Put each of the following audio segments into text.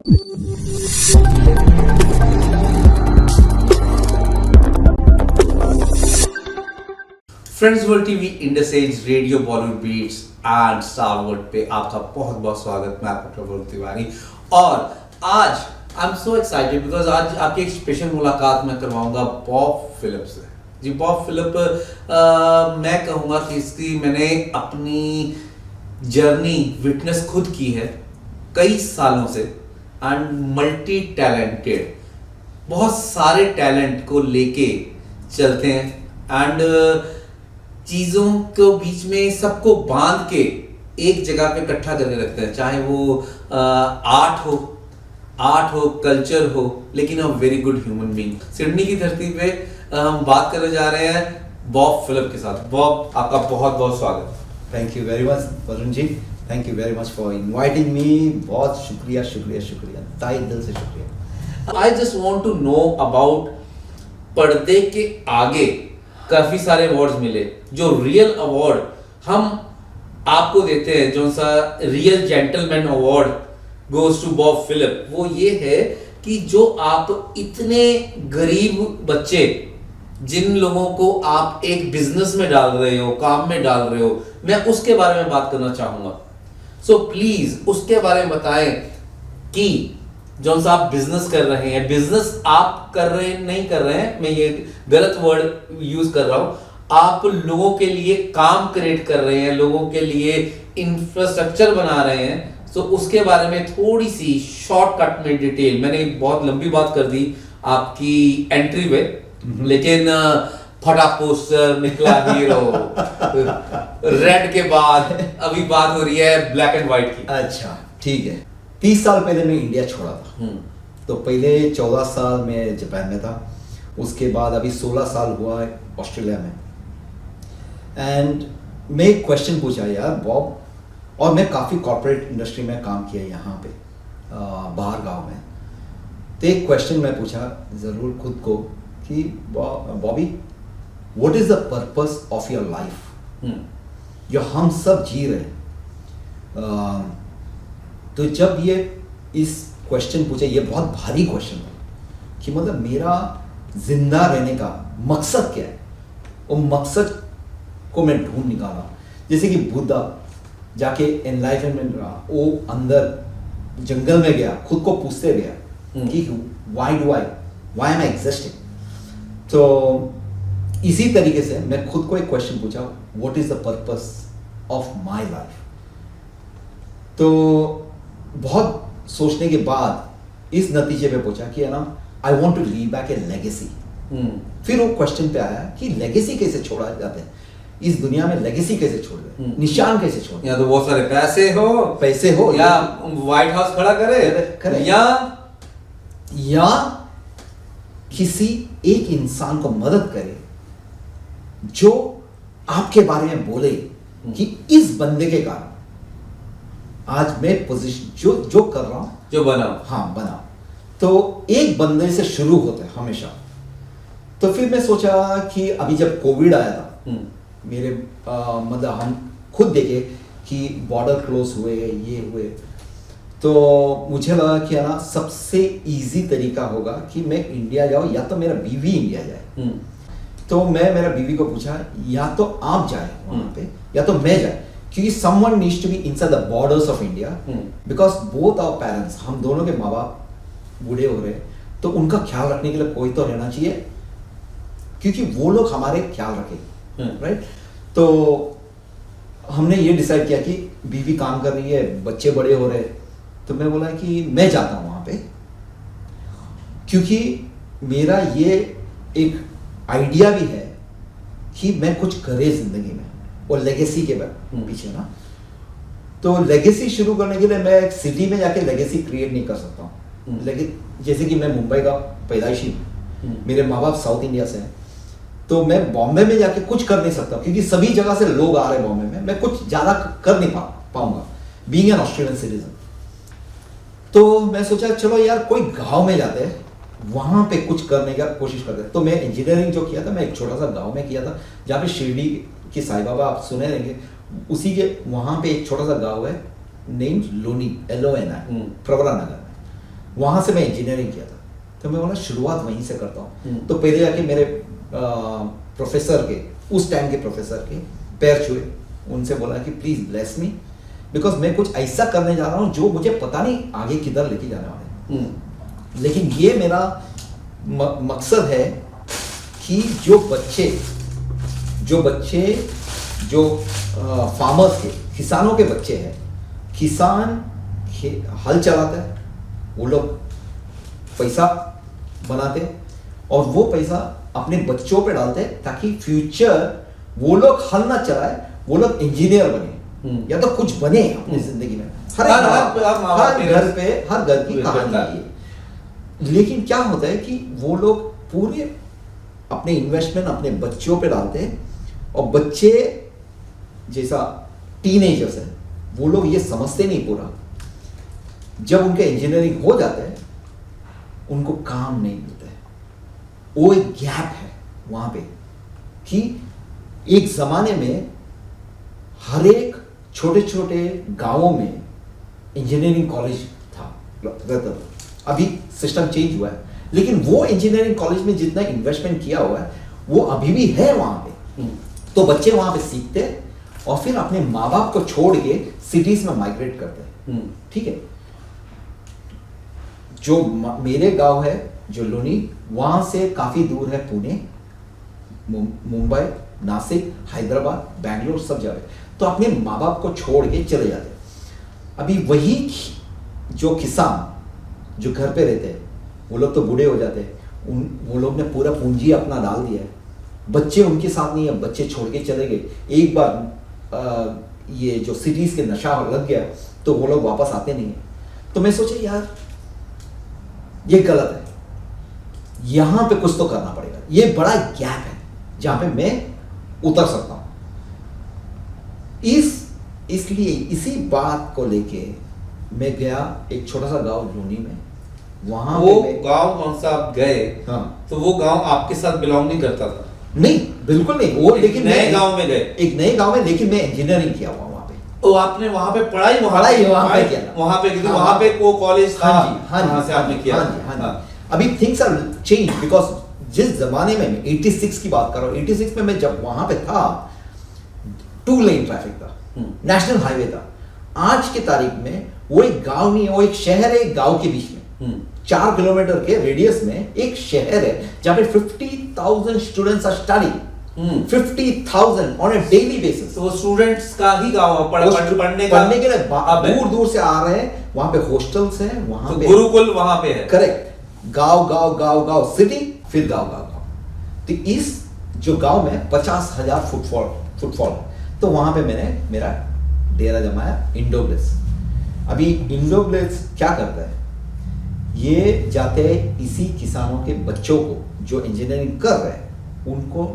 Friends world TV, इंडसेज radio, Bollywood beats and star world पे आपका बहुत बहुत स्वागत। मैं आपका प्रबोध तिवारी और आज I am so excited because आज आपकी एक स्पेशल मुलाकात मैं करवाऊंगा बॉब फिलिप से। जी, बॉब फिलिप मैं कहूँगा कि इसकी मैंने अपनी जर्नी विटनेस खुद की है कई सालों से एंड मल्टी टैलेंटेड, बहुत सारे टैलेंट को लेके चलते हैं एंड चीज़ों को बीच में सबको बांध के एक जगह पे इकट्ठा करके रखते हैं, चाहे वो आर्ट हो, कल्चर हो, लेकिन a very good human being. Sydney की धरती पे हम बात करने जा रहे हैं बॉब फिलिप के साथ। बॉब, आपका बहुत बहुत स्वागत। Thank you very much Varun ji, thank you very much for inviting me. बहुत शुक्रिया शुक्रिया शुक्रिया, ताई दिल से शुक्रिया। I just want to know about पर्दे के आगे काफी सारे अवार्ड्स मिले, जो रियल अवार्ड हम आपको देते हैं, जो सा real gentleman award goes to Bob Philip, वो ये है कि जो आप इतने गरीब बच्चे, जिन लोगों को आप एक बिजनेस में डाल रहे हो, काम में डाल रहे हो, मैं उसके बारे में बात करना चाहूंगा। सो प्लीज उसके बारे में बताएं कि जो सा आप बिजनेस कर रहे हैं, बिजनेस आप कर रहे हैं नहीं कर रहे हैं, मैं ये गलत वर्ड यूज कर रहा हूं, आप लोगों के लिए काम क्रिएट कर रहे हैं, लोगों के लिए इंफ्रास्ट्रक्चर बना रहे हैं। सो उसके बारे में थोड़ी सी शॉर्टकट में डिटेल, मैंने एक बहुत लंबी बात कर दी आपकी एंट्री में, लेकिन फटा पोस्टर निकला हीरो रेड के बाद अभी बात हो रही है ब्लैक एंड व्हाइट की। अच्छा ठीक है, 30 साल पहले मैं इंडिया छोड़ा था। तो पहले 14 साल में जापान में था, उसके बाद अभी 16 साल हुआ है ऑस्ट्रेलिया में। एंड मैं एक क्वेश्चन पूछा यार बॉब, और मैं काफ़ी कॉर्पोरेट इंडस्ट्री में काम किया यहाँ पे बाहर गांव में। तो एक क्वेश्चन मैं पूछा ज़रूर खुद को कि Bobby, what is the purpose of your life, जो हम सब जी रहे हैं। तो जब ये इस क्वेश्चन पूछे, ये बहुत भारी क्वेश्चन है कि मतलब मेरा जिंदा रहने का मकसद क्या है, वो मकसद को मैं ढूंढ निकाला। जैसे कि बुद्धा जाके एनलाइटनमेंट रहा, वो अंदर जंगल में गया, खुद को पूछते गया कि व्हाई एम आई एग्जिस्टिंग। तो इसी तरीके से मैं खुद को एक क्वेश्चन पूछा, what is the purpose of my life. तो बहुत सोचने के बाद इस नतीजे पे पहुंचा कि है ना, I want to leave back a legacy. फिर वो क्वेश्चन पे आया कि लेगेसी कैसे छोड़ा जाता है इस दुनिया में, लेगेसी कैसे छोड़ दे, निशान कैसे छोड़ दे। या तो बहुत सारे पैसे हो या व्हाइट हाउस खड़ा करे या किसी एक इंसान को मदद करे जो आपके बारे में बोले कि इस बंदे के कारण आज मैं पोजीशन जो कर रहा हूं, जो बना, हाँ बना। तो एक बंदे से शुरू होता है हमेशा। तो फिर मैं सोचा कि अभी जब कोविड आया था, मेरे मतलब हम खुद देखे कि बॉर्डर क्लोज हुए, ये हुए, तो मुझे लगा कि है ना सबसे इजी तरीका होगा कि मैं इंडिया जाऊँ, या तो मेरा बीवी इंडिया जाए। तो मैं मेरा बीवी को पूछा, या तो आप जाए वहाँ पे या तो मैं जाए, क्योंकि someone needs to be inside the borders of India because both our parents, हम दोनों के माँ बाप बूढ़े हो रहे हैं, तो उनका ख्याल रखने के लिए कोई तो रहना चाहिए, क्योंकि वो लोग हमारे ख्याल रखें, राइट। तो हमने ये डिसाइड किया कि बीवी काम कर रही है, बच्चे बड़े हो रहे, तो मैं बोला कि मैं जाता हूँ वहाँ पे, क्योंकि मेरा ये एक आइडिया भी है कि मैं कुछ करे जिंदगी में, और लेगेसी के पीछे ना। तो लेगेसी शुरू करने के लिए मैं एक सिटी में जाके लेगेसी क्रिएट नहीं कर सकता हूँ। लेकिन जैसे कि मैं मुंबई का पैदाइशी, मेरे माँ बाप साउथ इंडिया से हैं, तो मैं बॉम्बे में जाके कुछ कर नहीं सकता, क्योंकि सभी जगह से लोग आ रहे हैं बॉम्बे में, मैं कुछ ज़्यादा कर नहीं पाऊंगा बीइंग एन ऑस्ट्रेलियन सिटीजन। तो मैं सोचा चलो यार कोई गाँव में जाते हैं, वहाँ पे कुछ करने का कोशिश करते हैं। तो मैं इंजीनियरिंग जो किया था, मैं एक छोटा सा गाँव में किया था, जहाँ पे शिरडी की साईं बाबा आप सुने रहेंगे, उसी के वहाँ पे एक छोटा सा गाँव है नेम्ड लोनी, LONI, प्रवरा नगर में। वहाँ से मैं इंजीनियरिंग किया था। तो मैं बोला शुरुआत वहीं से करता हूँ। तो पहले जाके मेरे प्रोफेसर के, उस टाइम के प्रोफेसर के पैर छुए, उनसे बोला कि प्लीज़ ब्लेस मी, बिकॉज मैं कुछ ऐसा करने जा रहा हूँ जो मुझे पता नहीं आगे किधर लेके जाने वाले हैं। लेकिन ये मेरा मकसद है कि जो बच्चे जो फार्मर्स के, किसानों के बच्चे हैं, किसान हल चलाते हैं, वो लोग पैसा बनाते और वो पैसा अपने बच्चों पे डालते ताकि फ्यूचर वो लोग हल ना चलाए, वो लोग इंजीनियर बने या तो कुछ बने अपनी जिंदगी में। हर घर की कहानी है ये। लेकिन क्या होता है कि वो लोग पूरे अपने इन्वेस्टमेंट अपने बच्चों पे डालते हैं और बच्चे जैसा टीनेजर्स है वो लोग ये समझते नहीं पूरा, जब उनके इंजीनियरिंग हो जाते हैं उनको काम नहीं मिलता है। वो एक गैप है वहां पे कि एक जमाने में हर एक छोटे छोटे गांवों में इंजीनियरिंग कॉलेज था। अभी सिस्टम चेंज हुआ है, लेकिन वो इंजीनियरिंग कॉलेज में जितना इन्वेस्टमेंट किया हुआ है वो अभी भी है वहां पे। तो बच्चे वहां पे सीखते हैं और फिर अपने माँ बाप को छोड़ के सिटीज में माइग्रेट करते हैं। ठीक है, जो मेरे गांव है जो लोनी, वहां से काफी दूर है पुणे, मुंबई, नासिक, हैदराबाद, बैंगलोर, सब जगह। तो अपने माँ बाप को छोड़ के चले जाते। अभी वही जो किसान जो घर पे रहते हैं वो लोग तो बूढ़े हो जाते हैं, वो लोग ने पूरा पूंजी अपना डाल दिया है, बच्चे उनके साथ नहीं है, बच्चे छोड़ के चले गए। एक बार ये जो सिटीज के नशा लग गया तो वो लोग वापस आते नहीं है। तो मैं सोचा यार ये गलत है, यहां पे कुछ तो करना पड़ेगा। ये बड़ा गैप है जहां पे मैं उतर सकता हूं। इसलिए इसी बात को लेके मैं गया एक छोटा सा गांव लोनी में। वहां वो गांव कौन सा आप गए? हाँ, तो वो गांव आपके साथ बिलोंग नहीं करता था? नहीं, बिल्कुल नहीं। वो लेकिन नए गांव में गए, एक नए गांव में, लेकिन मैं इंजीनियरिंग किया हुआ वहां पे। तो आपने वहां पे पढ़ाई वहां पे किया, वहां पे क्योंकि वहां पे वो कॉलेज था। हाँ से आपने किया। अभी थिंग्स आर चेंज बिकॉज जिस जमाने में 86 की बात कर रहा हूँ, 86 में मैं जब वहां पे था 2 लेन ट्रैफिक था, नेशनल हाईवे था। आज की तारीख में वो एक गांव नहीं है, वो एक शहर है, एक गांव के बीच में 4 किलोमीटर के रेडियस में एक शहर है जहां पे 50,000 students are studying. 50,000 on a daily basis. तो स्टूडेंट्स का ही गांव पढ़ने के लिए दूर दूर से आ रहे हैं। वहां पे हॉस्टल्स हैं, वहां पे गुरुकुल वहां पे है। करेक्ट। गांव सिटी, फिर गांव। तो इस जो गांव में 50,000 फुटफॉल, तो वहां पे मैंने मेरा डेरा जमाया इंडोब्लिस। अभी इंडोब्लिस क्या करता है, ये जाते इसी किसानों के बच्चों को जो इंजीनियरिंग कर रहे हैं उनको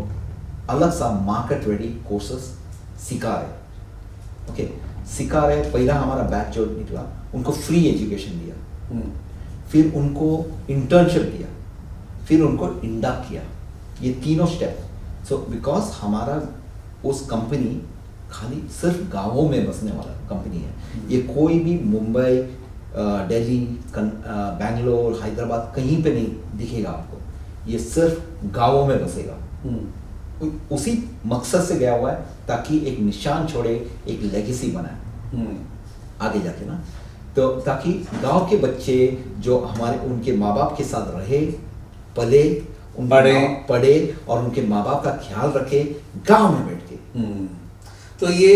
अलग सा मार्केट रेडी कोर्सेस सिखा रहे। ओके, सिखा रहे। पहला हमारा बैच जो निकला उनको फ्री एजुकेशन दिया, फिर उनको इंटर्नशिप दिया, फिर उनको इंडक्ट किया। ये तीनों स्टेप। सो बिकॉज हमारा उस कंपनी खाली सिर्फ गांवों में बसने वाला कंपनी है। ये कोई भी मुंबई, दिल्ली, बैंगलोर, हैदराबाद कहीं पे नहीं दिखेगा आपको। ये सिर्फ गांवों में बसेगा। उसी मकसद से गया हुआ है ताकि एक निशान छोड़े, एक लेगेसी बनाए आगे जाके ना। तो ताकि गांव के बच्चे जो हमारे उनके माँ बाप के साथ रहे, पले, पढ़े और उनके माँ बाप का ख्याल रखे गांव में बैठ के। तो ये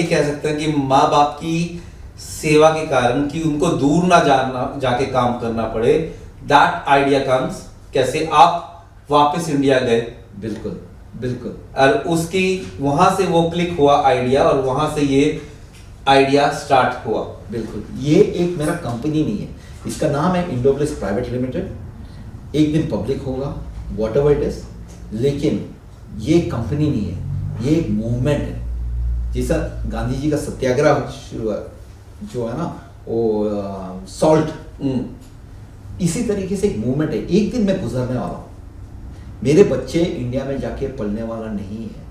कह सकते हैं कि माँ बाप की सेवा के कारण कि उनको दूर ना जाके काम करना पड़े, दैट आइडिया कम्स। कैसे आप वापस इंडिया गए? बिल्कुल। और उसकी वहां से वो क्लिक हुआ आइडिया और वहां से ये आइडिया स्टार्ट हुआ। बिल्कुल। ये एक मेरा कंपनी नहीं है, इसका नाम है इंडोब्लिस प्राइवेट लिमिटेड। एक दिन पब्लिक होगा, वॉट एवर इट इज, लेकिन ये कंपनी नहीं है, ये एक मूवमेंट है। जैसा गांधी जी का सत्याग्रह शुरू हुआ जो है ना, वो सॉल्ट, इसी तरीके से एक मूवमेंट है। एक दिन मैं गुजरने वाला हूँ, मेरे बच्चे इंडिया में जाके पढ़ने वाला नहीं है,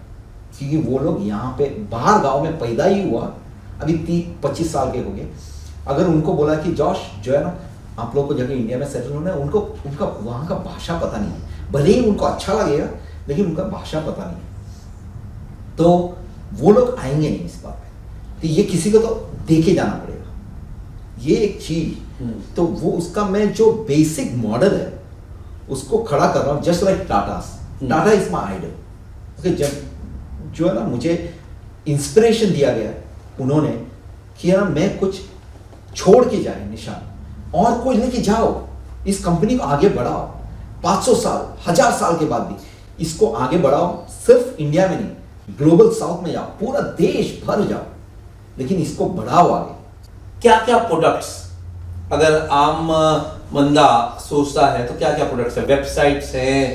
क्योंकि वो लोग यहाँ पे बाहर गांव में पैदा ही हुआ, अभी 30-25 साल के हो गए। अगर उनको बोला कि जॉश जो है ना आप लोग को जब इंडिया में सेटल होना है, उनको उनका वहाँ का भाषा पता नहीं है, भले ही उनको अच्छा लगेगा लेकिन उनका भाषा पता नहीं है, तो वो लोग आएंगे नहीं इस बात पे। तो ये किसी को तो देखे जाना पड़ेगा, ये एक चीज। तो वो उसका मैं जो बेसिक मॉडल है उसको खड़ा कर रहा हूँ, just like Tata is my idol. Okay, जब जो है ना मुझे इंस्पिरेशन दिया गया उन्होंने कि यार मैं कुछ छोड़ के जाए निशान, और कोई लेके जाओ, इस कंपनी को आगे बढ़ाओ, 500 साल 1000 साल के बाद भी इसको आगे बढ़ाओ, सिर्फ इंडिया में नहीं ग्लोबल साउथ में जाओ, पूरा देश भर जाओ, लेकिन इसको बढ़ाओ आगे। क्या क्या प्रोडक्ट्स, अगर आम बंदा सोचता है तो क्या क्या प्रोडक्ट्स है? वेबसाइट्स हैं,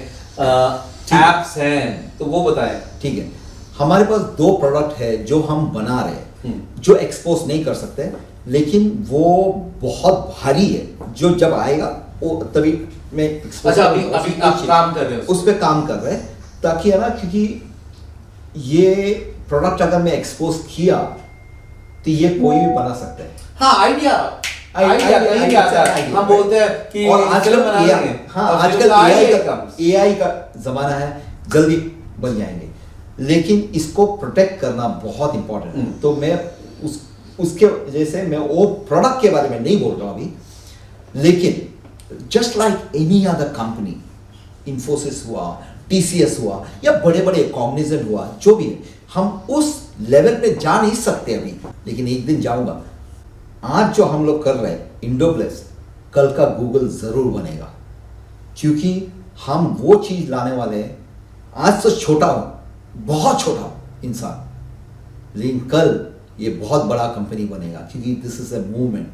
एप्स हैं, तो वो बताएं। ठीक है, हमारे पास 2 प्रोडक्ट है जो हम बना रहे हैं, जो एक्सपोज नहीं कर सकते, लेकिन वो बहुत भारी है, जो जब आएगा वो तभी मैं expose अच्छा, अभी करूंगा। अभी आप काम कर रहे हो उस पे काम कर रहे हैं, ताकि है ना, क्योंकि ये प्रोडक्ट अगर मैं एक्सपोज किया तो ये कोई भी बना सकता है। हाँ, आइडिया कहीं भी आता है। हम बोलते हैं कि और आजकल बना लेंगे, हाँ, और फिर आजकल AI का जमाना है, जल्दी बन जाएंगे, लेकिन इसको प्रोटेक्ट करना बहुत इंपॉर्टेंट है। तो मैं उसके वजह से मैं वो प्रोडक्ट के बारे में नहीं बोल रहा अभी, लेकिन just like any other company, Infosys हुआ, TCS हुआ, या बड़े बड़े कॉग्निजेंट हुआ, जो भी है, हम उस लेवल पे जा नहीं सकते अभी, लेकिन एक दिन जाऊंगा। आज जो हम लोग कर रहे हैं इंडोप्लेस, कल का गूगल जरूर बनेगा, क्योंकि हम वो चीज लाने वाले हैं। आज तो छोटा हूं, बहुत छोटा हूं इंसान, लेकिन कल ये बहुत बड़ा कंपनी बनेगा, क्योंकि दिस इज अ मूवमेंट।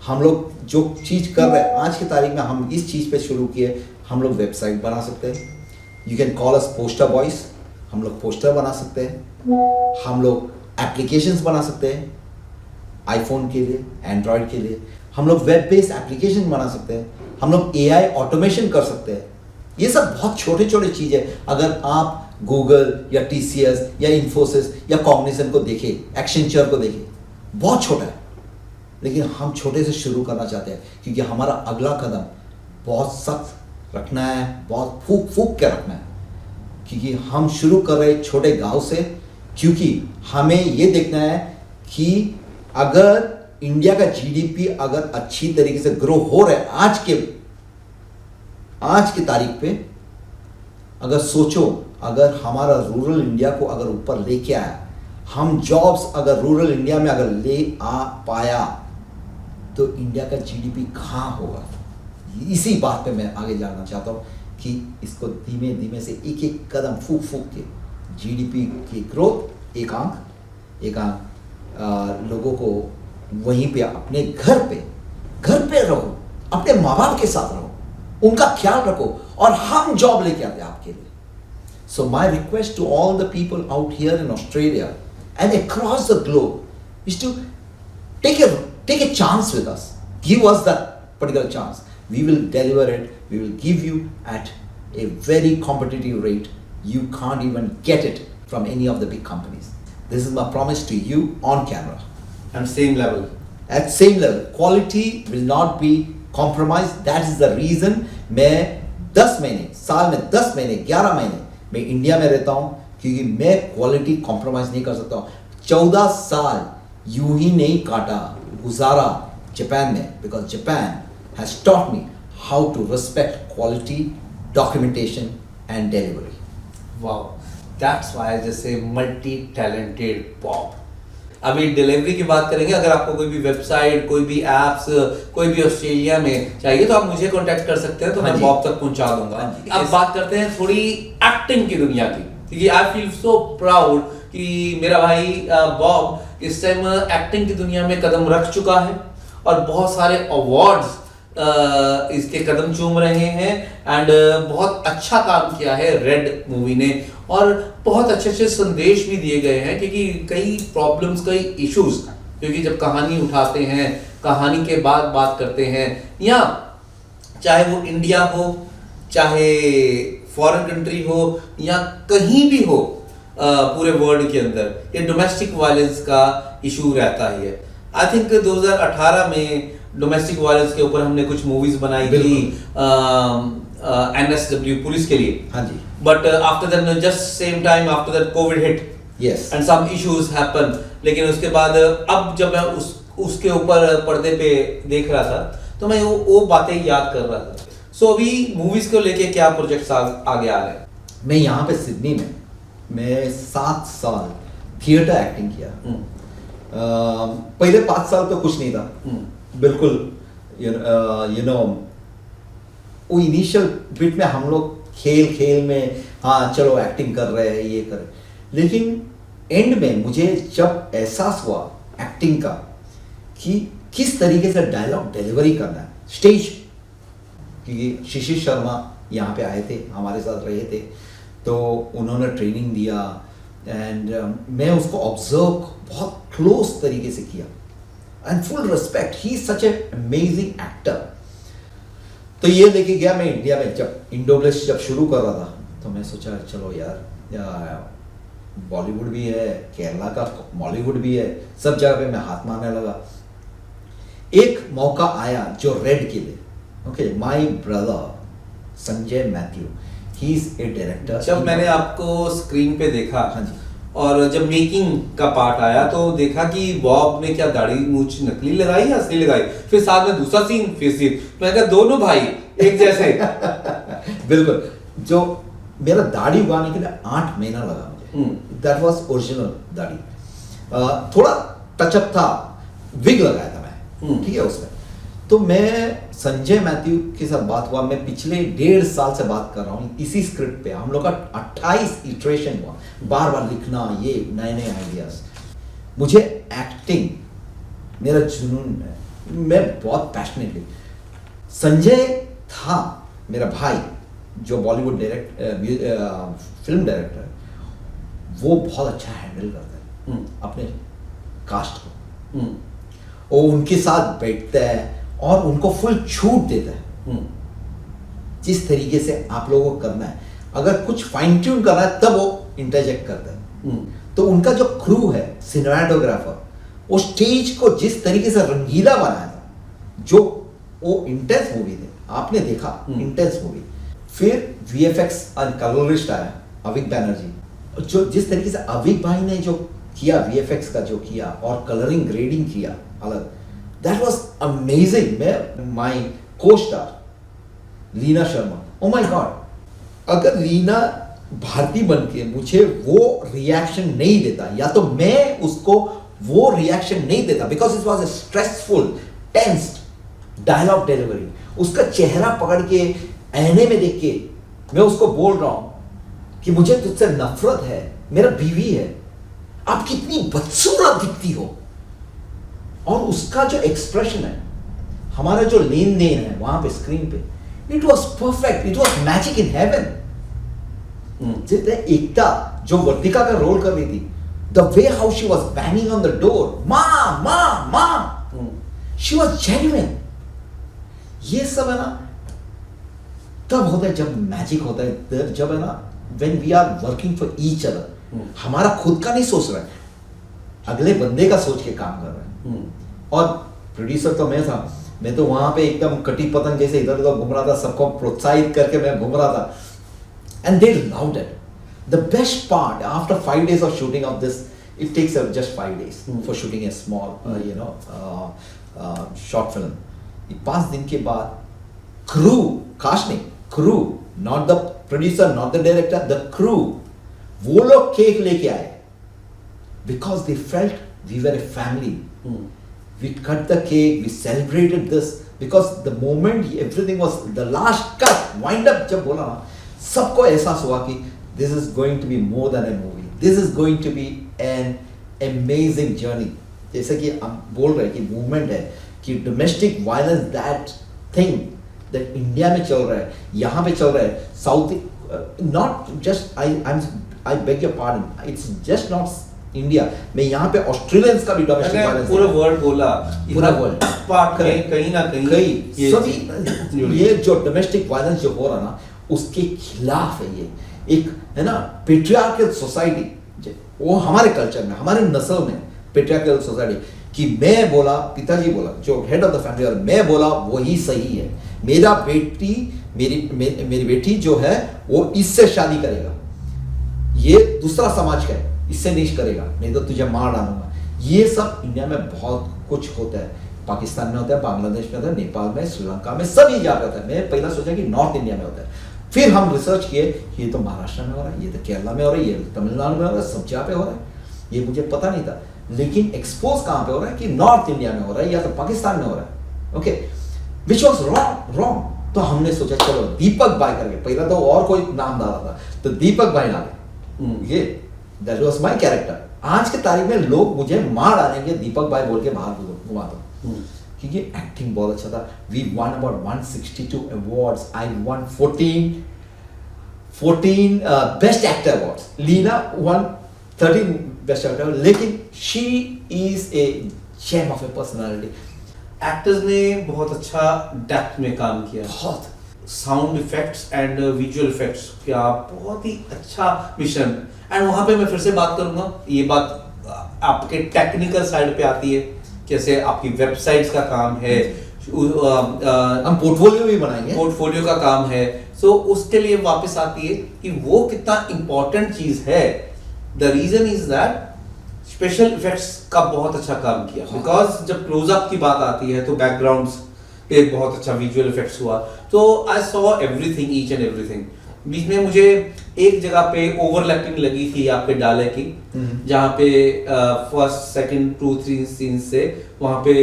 हम लोग जो चीज कर रहे हैं आज की तारीख में, हम इस चीज पे शुरू किए, हम लोग वेबसाइट बना सकते हैं, you can call us poster boys, हम लोग पोस्टर बना सकते हैं, हम लोग एप्लीकेशंस बना सकते हैं आईफोन के लिए, एंड्रॉयड के लिए, हम लोग वेब बेस्ड एप्लीकेशन बना सकते हैं, हम लोग AI ऑटोमेशन कर सकते हैं। ये सब बहुत छोटे छोटे चीज़ है। अगर आप गूगल या TCS या इन्फोसिस या कॉग्निजेंट को देखें, एक्सेंचर को देखें, बहुत छोटा है, लेकिन हम छोटे से शुरू करना चाहते हैं, क्योंकि हमारा अगला कदम बहुत सख्त रखना है, बहुत फूक फूक के रखना है, क्योंकि हम शुरू कर रहे छोटे गांव से, क्योंकि हमें ये देखना है कि अगर इंडिया का GDP अगर अच्छी तरीके से ग्रो हो रहा है आज की तारीख पे, अगर सोचो, अगर हमारा रूरल इंडिया को अगर ऊपर लेके आया, हम जॉब्स अगर रूरल इंडिया में अगर ले आ पाया, तो इंडिया का GDP कहाँ होगा। इसी बात पे मैं आगे जाना चाहता हूँ कि इसको धीमे धीमे से एक एक कदम फूक फूक के GDP की ग्रोथ, एक आंक लोगों को वहीं पे अपने घर पे रहो, अपने माँ बाप के साथ रहो, उनका ख्याल रखो, और हम जॉब लेके आते हैं आपके लिए। So my request to all the people out here in Australia and across the globe is to take a chance with us. Give us that particular chance. We will deliver it. We will give you at a very competitive rate. You can't even get it from any of the big companies. This is my promise to you on camera. And same level. At same level. Quality will not be compromised. That is the reason मैं 10 महीने, साल में 10 महीने, 11 महीने मैं India में रहता हूँ, क्योंकि मैं क्वालिटी कॉम्प्रोमाइज नहीं कर सकता हूँ। 14 साल यूं ही नहीं काटा, गुजारा जापान में, because Japan has taught me how to respect quality, documentation and delivery. Wow, that's why जैसे मल्टी टैलेंटेड बॉब। अभी डिलीवरी की बात करेंगे। अगर आपको कोई भी वेबसाइट, कोई भी एप्स, कोई भी ऑस्ट्रेलिया में चाहिए तो आप मुझे कांटेक्ट कर सकते हैं, तो मैं बॉब तक पहुंचा दूंगा। अब बात करते हैं थोड़ी एक्टिंग की दुनिया की, क्योंकि आई फील सो प्राउड कि मेरा भाई बॉब इस टाइम एक्टिंग की दुनिया में कदम रख चुका है और बहुत सारे अवार्ड्स इसके कदम चूम रहे हैं, एंड बहुत अच्छा काम किया है रेड मूवी ने, और बहुत अच्छे अच्छे संदेश भी दिए गए हैं, क्योंकि कई प्रॉब्लम्स, कई इश्यूज, क्योंकि जब कहानी उठाते हैं, कहानी के बाद बात करते हैं, या चाहे वो इंडिया हो, चाहे फॉरेन कंट्री हो, या कहीं भी हो पूरे वर्ल्ड के अंदर, ये डोमेस्टिक वायलेंस का इशू रहता ही है। आई थिंक 2018 में डोमेस्टिक वायलेंस के ऊपर हमने कुछ मूवीज बनाई थी NSW पुलिस के लिए. हाँ जी. But after that, just same time after that COVID hit. Yes. And some issues happen. लेकिन उसके बाद अब जब मैं उसके ऊपर पर्दे पे देख रहा था तो मैं वो बातें याद कर रहा था. So अभी मूवीज को लेके क्या प्रोजेक्ट्स आगे आ रहे हैं? मैं यहाँ पे सिडनी में मैं 7 साल थिएटर एक्टिंग किया. पहले 5 साल तो कुछ नहीं था. बिल्कुल यू नो वो इनिशियल बिट में हम लोग खेल में हाँ चलो एक्टिंग कर रहे हैं ये कर रहे, लेकिन एंड में मुझे जब एहसास हुआ एक्टिंग का कि किस तरीके से डायलॉग डिलीवरी करना है स्टेज, क्योंकि शिशिर शर्मा यहाँ पे आए थे, हमारे साथ रहे थे, तो उन्होंने ट्रेनिंग दिया एंड मैं उसको ऑब्जर्व बहुत क्लोज तरीके से किया and full respect, he is such A amazing actor. तो ये लेके गया मैं इंडिया में. जब इंडोब्लिश जब शुरू कर रहा था तो मैं सोचा चलो यार बॉलीवुड भी है, केरला का बॉलीवुड भी है, सब जगह पे मैं हाथ मारने लगा. एक मौका आया जो रेड के लिए. Okay, my brother Sanjay Matthew, he is a director. जब मैंने आपको स्क्रीन पे देखा, हाँ जी, और जब मेकिंग का पार्ट आया तो देखा कि बॉब ने क्या दाढ़ी मूंछ नकली लगाई या असली लगाई, फिर साथ में दूसरा सीन फिर सीन, मैं कहा दोनों भाई एक जैसे. बिल्कुल. जो मेरा दाढ़ी उगाने के लिए 8 महीना लगा मुझे. दैट वाज ओरिजिनल दाढ़ी. थोड़ा टचअप था, विग लगाया था मैं, ठीक है उसमें. तो मैं संजय मैथ्यू के साथ बात हुआ, मैं पिछले 1.5 साल से बात कर रहा हूँ इसी स्क्रिप्ट पे. हम लोग का 28 इटरेशन हुआ, बार बार लिखना, ये नए आइडियाज. मुझे एक्टिंग मेरा जुनून है, मैं बहुत पैशनेटली. संजय था मेरा भाई जो बॉलीवुड फिल्म डायरेक्टर है, वो बहुत अच्छा हैंडल करता है अपने कास्ट को. वो उनके साथ बैठता है और उनको फुल छूट देता है जिस तरीके से आप लोगों को करना है. अगर कुछ फाइन ट्यून करना है तब वो इंटरजेक्ट करता है. तो उनका जो क्रू है, सिनेमेटोग्राफर, वो स्टेज को जिस तरीके से रंगीला बनाया था, जो वो इंटेंस मूवी थे, आपने देखा इंटेंस मूवी. फिर VFX और कलरिस्ट आया अविक बैनर्जी, जो जिस तरीके से अविक भाई ने जो किया VFX का जो किया और कलरिंग ग्रेडिंग किया अलग, दैट वाज अमेजिंग. मैं my co-star Leena Sharma, oh my god, अगर लीना भारती बन के मुझे वो रिएक्शन नहीं देता, या तो मैं उसको वो रिएक्शन नहीं देता, because it was a stressful tensed dialogue delivery. उसका चेहरा पकड़ के आईने में देख के मैं उसको बोल रहा हूं कि मुझे तुझसे नफरत है, मेरा बीवी है, आप कितनी बदसूरत दिखती हो. और उसका जो एक्सप्रेशन है, हमारा जो लेन देन है वहां पे स्क्रीन पे, it was perfect, it was magic in heaven. जितने एकता जो वर्तिका का रोल कर रही थी, the way how she was banging on the door, माँ माँ माँ, शी वॉज जेन्युइन. ये सब है ना तब होता है जब मैजिक होता है, जब है ना when we are working for each other. हमारा खुद का नहीं सोच रहा है, अगले बंदे का सोच के काम कर रहे हैं. और प्रोड्यूसर तो मैं था, मैं तो वहां पे एकदम कटी पतंग जैसे इधर उधर घूम रहा था, सबको प्रोत्साहित करके मैं घूम रहा था. And they loved it. The best part, after 5 days of shooting of this, it takes just 5 days for shooting a small short film. 5 दिन के बाद crew, casting crew, not the producer, not the director, the crew, वो लोग cake लेके आए because they felt we were a family. We cut the cake, we celebrated this, because the moment everything was the last cut, wind up जब बोला ना, सबको एहसास हुआ कि this is going to be more than a movie, this is going to be an amazing journey. जैसे कि हम बोल रहे हैं कि मूवमेंट है कि domestic violence, that thing that India में चल रहा है, यहाँ पे चल रहा है, south, not just I beg your pardon, it's just not India में, यहाँ पे ऑस्ट्रेलियंस का भी डोमेस्टिक वायलेंस, पूरा वर्ल्ड बोला, पूरा वर्ल्ड पार्ट कहीं ना कहीं सभी ये जो डोमेस्टिक वायलेंस जो हो रहा ना, उसके खिलाफ है. ये एक है ना पेट्रियार्कल सोसाइटी, वो हमारे कल्चर में, हमारे नस्ल में पेट्रियार्कल सोसाइटी, कि मैं बोला, पिताजी बोला, जो हेड ऑफ द फैमिली, और मैं बोला वही सही है, मेरा बेटी मेरी बेटी जो है वो इससे शादी करेगा, ये दूसरा समाज का है, इससे नहीं करेगा, नहीं तो तुझे मार डालूंगा। ये सब इंडिया में बहुत कुछ होता है, पाकिस्तान में होता है, बांग्लादेश में होता है, नेपाल में, श्रीलंका में, सभी जगह होता है। मैं पहला सोचा कि नॉर्थ इंडिया में होता है, फिर हम रिसर्च किए, ये तो महाराष्ट्र में हो रहा है, ये तो केरला में हो रहा है, ये तमिलनाडु में हो रहा है, सब जगह पे हो रहा है, ये मुझे पता नहीं था। लेकिन एक्सपोज कहां पे हो रहा है कि नॉर्थ इंडिया में हो रहा है या तो पाकिस्तान में हो रहा है। Okay, which was wrong. तो हमने सोचा चलो दीपक भाई करके, पहला तो और कोई नाम डाला था, तो दीपक भाई डाले, ये दैट वाज माय कैरेक्टर। आज के तारीख में लोग मुझे मार डालेंगे दीपक भाई बोल के बाहर घुमा दो, क्योंकि एक्टिंग बहुत अच्छा था। We won about 162 awards, I won 14 best actor awards, Leena won 13 best actor, लेकिन she is a gem of a personality. Actors ने बहुत अच्छा डेप्थ में काम किया, बहुत sound effects and visual effects क्या बहुत ही अच्छा मिश्रण। एंड वहां पे मैं फिर से बात करूंगा, ये बात आपके टेक्निकल साइड पे आती है, कैसे आपकी वेबसाइट्स का काम है, हम पोर्टफोलियो भी बनाएंगे, पोर्टफोलियो का काम है, सो उसके लिए वापस आती है कि वो कितना इंपॉर्टेंट चीज है। The reason is that special effects का बहुत अच्छा काम किया, बिकॉज जब क्लोजअप की बात आती है तो बैकग्राउंड्स पे बहुत अच्छा विजुअल इफेक्ट्स हुआ। तो I saw everything, each and everything. बीच में मुझे एक जगह पे ओवरलैपिंग लगी थी आपके डाले की, जहाँ पे फर्स्ट सेकंड 2-3 सीन से वहां पे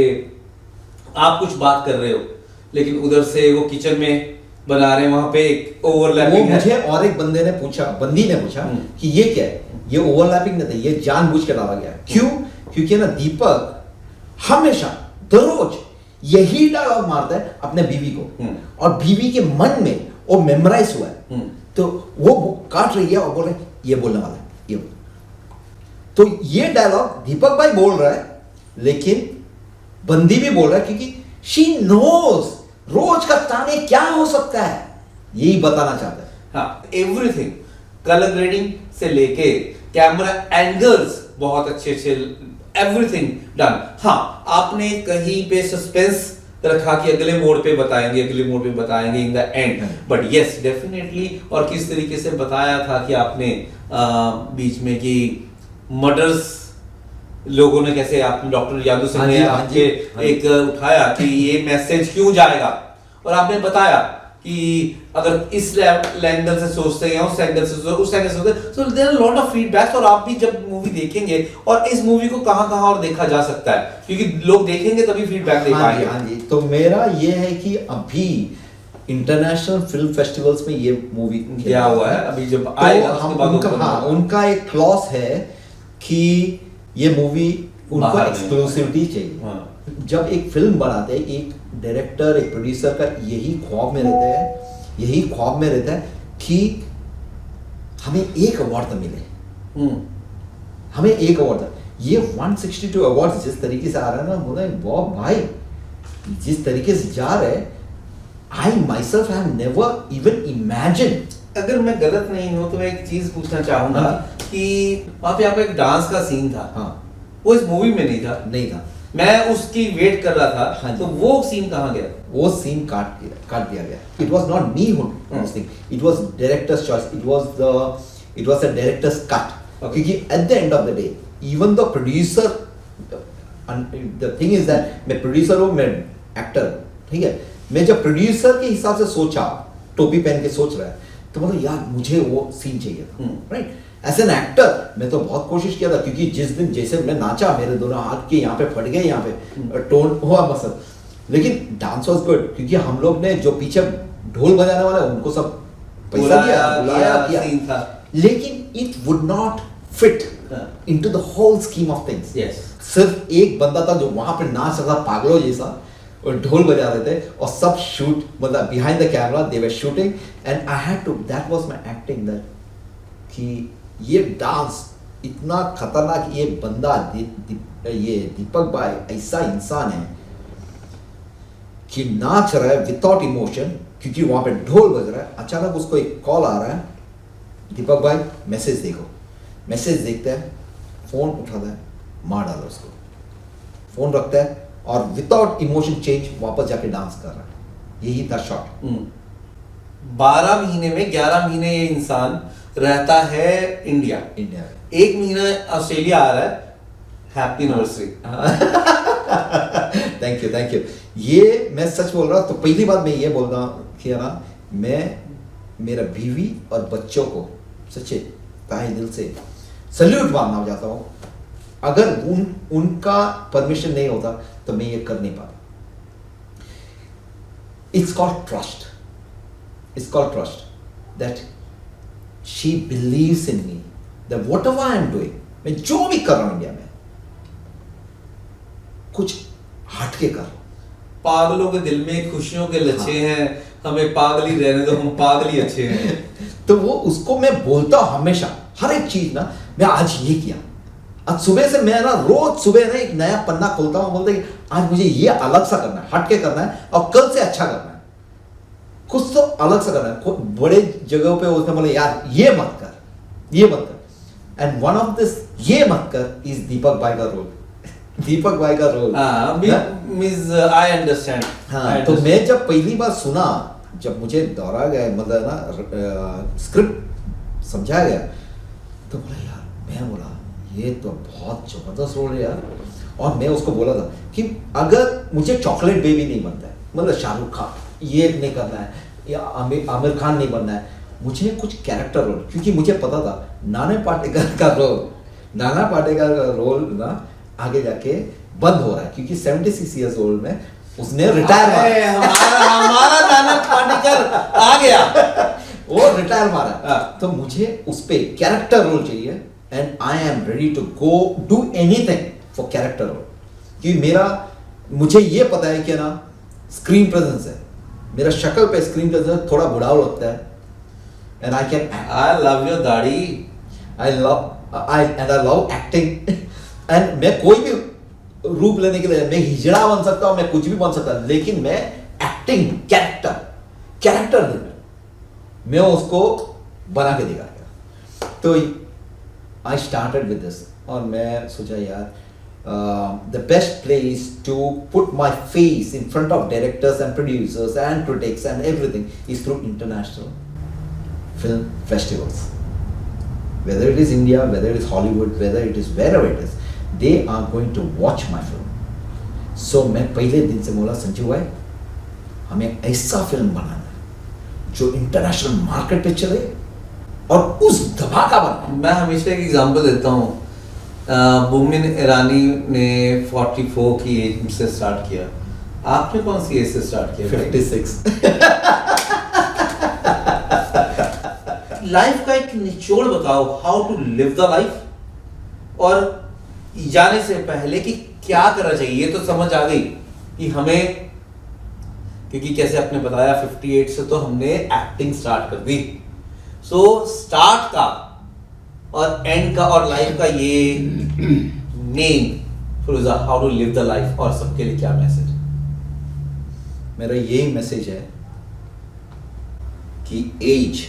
आप कुछ बात कर रहे हो, लेकिन उधर से वो किचन में बना रहे हैं, वहां पे एक ओवरलैपिंग है। मुझे और एक बंदी ने पूछा कि ये क्या है, ये ओवरलैपिंग नहीं था, ये जानबूझ के डाला गया। क्यों? क्योंकि ना दीपक हमेशा दररोज यही डायलॉग मारता है अपने बीवी को, और बीवी के मन में वो मेमोराइज हुआ है, तो वो काट रही है और बोल रहे ये बोलने वाला है, ये तो ये डायलॉग दीपक भाई बोल रहा है, लेकिन बंदी भी बोल रहा है, क्योंकि शी नोज रोज का ताने क्या हो सकता है, यही बताना चाहता है। हाँ, एवरीथिंग, कलर ग्रेडिंग से लेके कैमरा एंगल्स बहुत अच्छे, एवरीथिंग डन। हाँ, आपने कहीं पे सस्पेंस रखा कि अगले मोड पे बताएंगे in the end, but yes definitely. और किस तरीके से बताया था कि आपने बीच में कि मर्डर्स लोगों ने कैसे, आपने डॉक्टर यादव सिंह ने आपके एक उठाया कि ये मैसेज क्यों जाएगा, और आपने बताया कि अगर इस एंगल से सोचते हैं, उस एंगल से सोचते हैं, so there are lot of feedbacks. और आप भी जब मूवी देखेंगे, और इस मूवी को कहां और देखा जा सकता है, क्योंकि लोग देखेंगे तभी फीडबैक दे पाएंगे। हाँ जी, तो मेरा ये है कि अभी इंटरनेशनल फिल्म फेस्टिवल्स में ये मूवी क्या हुआ है, अभी जब आएगा उसके बाद उनका एक क्लॉज है कि ये मूवी उनको एक्सक्लूसिविटी चाहिए। जब एक फिल्म बनाते हैं, एक डायरेक्टर, एक प्रोड्यूसर का यही ख्वाब में रहता है कि हमें एक अवार्ड तो मिले, हमें एक अवार्ड। ये 162 अवार्ड जिस तरीके से आ रहा है ना, बोला वाह भाई, जिस तरीके से जा रहे हैं, I myself have never even imagine. अगर मैं गलत नहीं हूं तो मैं एक चीज पूछना चाहूंगा कि वहां पे आपका एक डांस का सीन था, हाँ, वो इस मूवी में नहीं था, मैं उसकी वेट कर रहा था। हाँ, तो वो सीन कहाँ गया? वो सीन काट दिया गया। It was not me who it was director's choice, it was a director's cut, क्योंकि at the end of the day even the producer, the thing is that मैं प्रोड्यूसर हूं, मैं एक्टर, ठीक है, मैं जब प्रोड्यूसर के हिसाब से सोचा, टोपी पहन के सोच रहा है, तो मतलब यार मुझे वो सीन चाहिए था, राइट। एज एन एक्टर मैं तो बहुत कोशिश किया था, क्योंकि जिस दिन जैसे मैं नाचा, मेरे दोनों हाथ के यहाँ पे फट गए, यहाँ पे टोन हुआ मसल, लेकिन डांस वाज गुड, क्योंकि हम लोग ने जो पीछे ढोल बजाने वाले उनको सब पैसा दिया, बुलाया किया, लेकिन it would not fit into the whole scheme of things. सिर्फ एक बंदा था जो वहां पे नाच रहा था पागलों जैसा, और ढोल बजा रहे थे, और सब शूट, मतलब behind the camera they were shooting, and I had to, that was my acting, that कि ये डांस इतना खतरनाक, ये बंदा ये दीपक भाई ऐसा इंसान है कि नाच रहा है विदाउट इमोशन, क्योंकि वहां पे ढोल बज रहा है। अचानक उसको एक कॉल आ रहा है, दीपक भाई मैसेज देखो, मैसेज देखता है, फोन उठाता है, मार डाला उसको। फोन रखता है और विदाउट इमोशन चेंज वापस जाके डांस कर रहा है। यही था शॉट। 12 महीने में 11 महीने ये इंसान रहता है इंडिया में 1 महीना ऑस्ट्रेलिया आ रहा है। Happy anniversary. Thank you. ये मैं सच बोल रहा हूँ। तो पहली बात मैं ये बोल रहा हूँ कि ना, मैं मेरा बीवी और बच्चों को सच्चे तहे दिल से सल्यूट मारना चाहता हूँ। अगर उनका परमिशन नहीं होता तो मैं ये कर नहीं पाता। It's called trust that she believes in me, that whatever I am doing, मैं जो भी कर रहा हूं इंडिया में कुछ हट के कर। पागलों के दिल में खुशियों के लच्छे हैं, हमें पागल ही रहने दो, हम पागल ही अच्छे हैं। तो वो उसको मैं बोलता हूं हमेशा, हर एक चीज ना। मैं आज ये किया, आज सुबह से मैं ना रोज सुबह ना एक नया पन्ना खोलता हूं, बोलते कि आज मुझे ये अलग सा करना है, हट के करना है और कल से अच्छा करना है, कुछ तो अलग सा करना है। बड़े जगहों पे उसने बोले यार ये मत कर। एंड वन ऑफ दिस ये मत कर इज दीपक भाई का रोल। दीपक भाई का रोल। I understand. हाँ, तो मैं जब पहली बार सुना, जब मुझे दोहरा गया, मतलब ना स्क्रिप्ट समझाया गया, तो बोला यार, मैं बोला ये तो बहुत जबरदस्त रोल है यार। और मैं उसको बोला था कि अगर मुझे चॉकलेट बेबी नहीं बनता है, मतलब शाहरुख खान ये नहीं करना है या आमिर खान नहीं बनना है, मुझे कुछ कैरेक्टर रोल, क्योंकि मुझे पता था नाना पाटेकर का रोल ना आगे जाके बंद हो रहा है, क्योंकि 76 इयर्स ओल्ड में उसने रिटायर हमारा नाना पाटेकर आ गया। वो रिटायर मारा। तो मुझे उस पे कैरेक्टर रोल चाहिए, and I am ready to go do anything for character role. क्योंकि मुझे ये पता है कि ना स्क्रीन प्रेजेंस है, मेरा शक्ल पे स्क्रीन प्रेजेंस थोड़ा बुढ़ाव लगता है, एंड आई लव योर दाढ़ी, आई लव एक्टिंग। एंड मैं कोई भी रूप लेने के लिए, मैं हिजड़ा बन सकता हूं, मैं कुछ भी बन सकता हूं, लेकिन मैं एक्टिंग कैरेक्टर मैं उसको बना के दिखाएगा। तो आई स्टार्टेड विद दिस, और मैं सोचा यार the best place to put my face in front of directors and producers and critics and everything is through international film festivals. Whether it is India, whether it is Hollywood, whether it is wherever it is, they are going to watch my film. So मैं पहले दिन से बोला संजीव भाई, हमें ऐसा film बनाना है जो इंटरनेशनल मार्केट पे चले और उस धमाका बना। मैं हमेशा एक एग्जांपल देता हूँ, बुमिन ईरानी ने 44 की एज से स्टार्ट किया, आपने कौन सी एज से स्टार्ट किया? 56। लाइफ का एक निचोड़ बताओ, how to live the life, और जाने से पहले कि क्या करना चाहिए। ये तो समझ आ गई कि हमें, क्योंकि कैसे आपने बताया 58 से तो हमने एक्टिंग स्टार्ट कर दी। सो स्टार्ट का और एंड का और लाइफ का ये name Firoza, how to live the life, और सबके लिए क्या मैसेज? मेरा यही मैसेज है कि age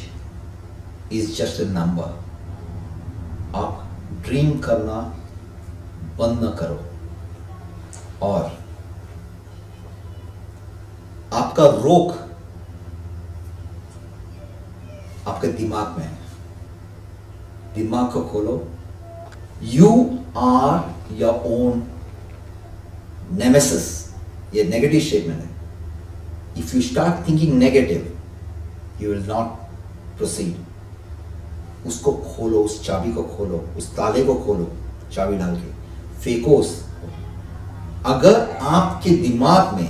is just a number. आप ड्रीम करना बंद न करो, और आपका रोक आपके दिमाग में है। दिमाग को खोलो। You are your own nemesis. ये नेगेटिव स्टेटमेंट है। If you start thinking negative, you will not proceed. उसको खोलो, उस चाबी को खोलो, उस ताले को खोलो, चाबी डाल के फेंको उसको। अगर आपके दिमाग में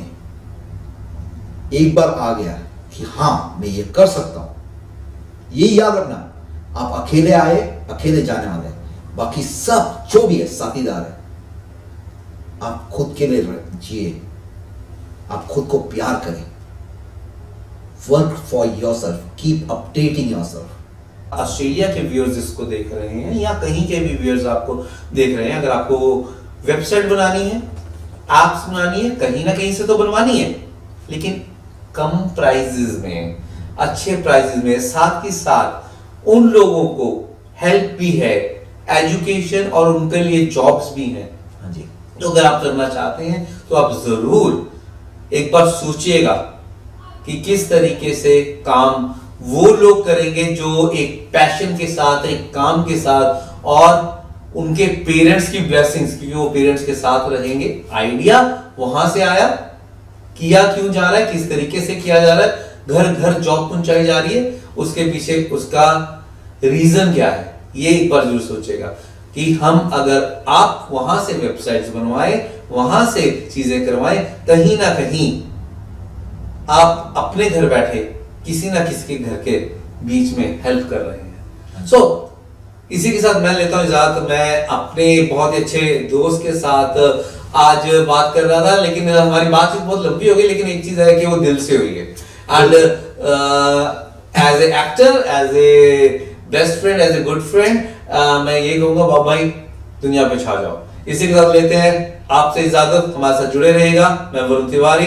एक बार आ गया कि हाँ मैं ये कर सकता हूं, ये याद रखना, आप अकेले आए, अकेले जाने वाले हैं। बाकी सब जो भी है साथीदार है। आप खुद के लिए जिए, आप खुद को प्यार करें। Work for yourself, keep updating yourself. Australia के व्यूअर्स इसको देख रहे हैं या कहीं के भी व्यूअर्स आपको देख रहे हैं, अगर आपको वेबसाइट बनानी है, एप्स बनानी है, कहीं ना कहीं से तो बनवानी है, लेकिन कम प्राइजेस में, अच्छे प्राइजेस में, साथ ही साथ उन लोगों को हेल्प भी है, एजुकेशन और उनके लिए जॉब्स भी हैं। हाँ जी, तो अगर आप करना चाहते हैं तो आप जरूर एक बार सोचिएगा कि किस तरीके से काम वो लोग करेंगे जो एक पैशन के साथ, एक काम के साथ, और उनके पेरेंट्स की ब्लेसिंग्स, क्योंकि वो पेरेंट्स के साथ रहेंगे। आइडिया वहां से आया, किया क्यों जा रहा है, किस तरीके से किया जा रहा है, घर घर जॉब पहुंचाई जा रही है, उसके पीछे उसका रीजन क्या है, ये एक बार जरूर सोचेगा कि हम अगर आप वहां से वेबसाइट्स बनवाएं, वहां से चीजें करवाएं, कहीं ना कहीं आप अपने घर बैठे किसी ना किसी के घर के बीच में हेल्प कर रहे हैं। सो इसी के साथ मैं लेता हूं इजाजत। मैं अपने बहुत ही अच्छे दोस्त के साथ आज बात कर रहा था, लेकिन हमारी बातचीत बहुत लंबी हो गई, लेकिन एक चीज है कि वो दिल से हुई है। And as a actor, as a best friend, as a good friend, मैं ये कहूंगा बाबा भाई दुनिया पे छा जाओ। इसी के साथ लेते हैं आपसे इजाजत, हमारे साथ जुड़े रहेगा। मैं वरुण तिवारी,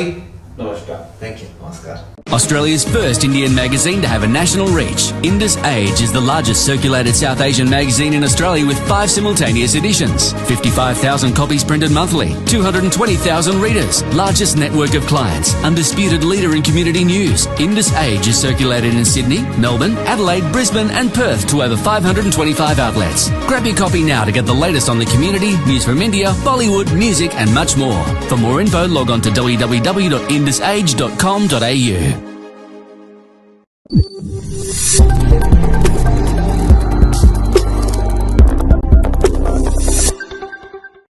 नमस्कार। थैंक यू, नमस्कार। Australia's first Indian magazine to have a national reach, Indus Age is the largest circulated South Asian magazine in Australia with 5 simultaneous editions, 55,000 copies printed monthly, 220,000 readers, largest network of clients, undisputed leader in community news. Indus Age is circulated in Sydney, Melbourne, Adelaide, Brisbane and Perth to over 525 outlets. Grab your copy now to get the latest on the community, news from India, Bollywood, music and much more. For more info, log on to www.indusage.com.au.